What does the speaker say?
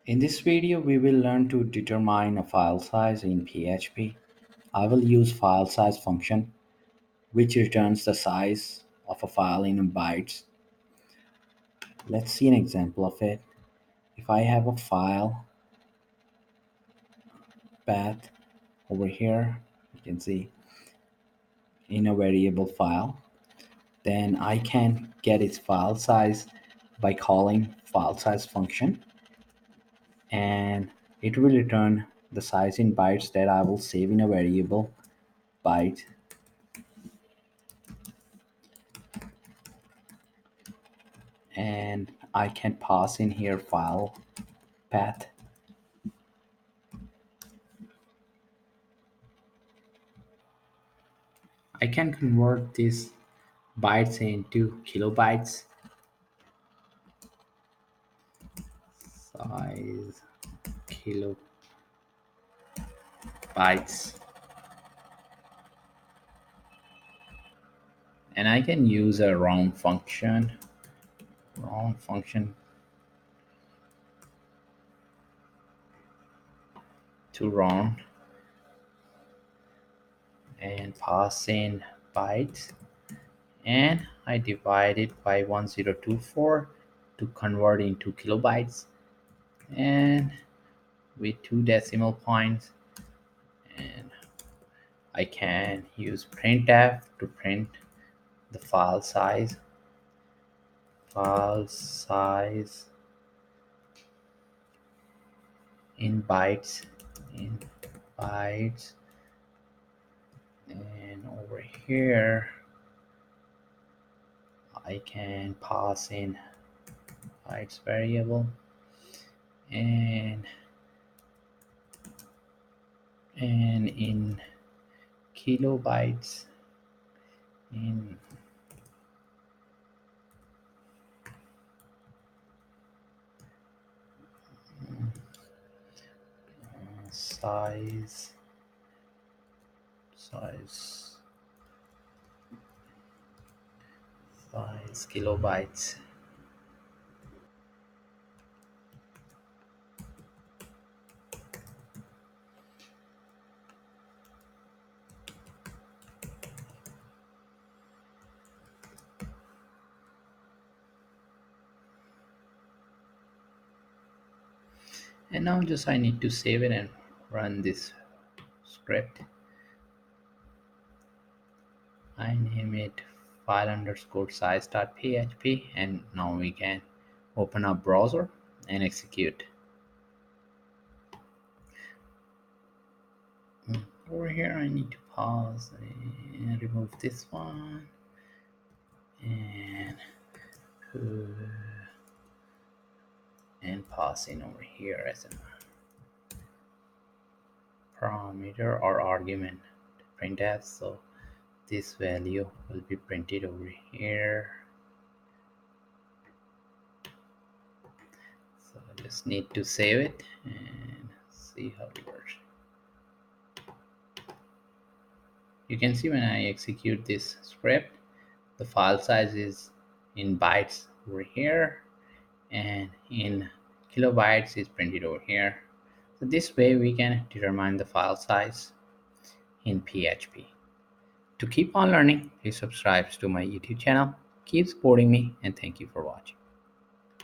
In this video, we will learn to determine a file size in PHP. I will use file size function, which returns the size of a file in bytes. Let's see an example of it. If I have a file path over here, you can see in a variable file, then I can get its file size by calling file size function, and it will return the size in bytes that I will save in a variable byte. And I can pass in here file path. I can convert these bytes into kilobytes. Size kilobytes. And I can use a round function to round and pass in bytes, and I divide it by 1024 to convert into kilobytes, and with 2 decimal points. And I can use printf to print the file size in bytes in bytes. And over here I can pass in bytes variable, and in kilobytes, in size size size kilobytes. And now just I need to save it and run this script. I name it file underscore size.php, and now we can open up browser and execute. Over here I need to pause and remove this one, and pass in over here as a parameter or argument to printf. So this value will be printed over here. So I just need to save it and see how it works. You can see when I execute this script, the file size is in bytes over here, and in kilobytes is printed over here. So this way we can determine the file size in PHP. To keep on learning, please subscribe to my YouTube channel. Keep supporting me, and thank you for watching.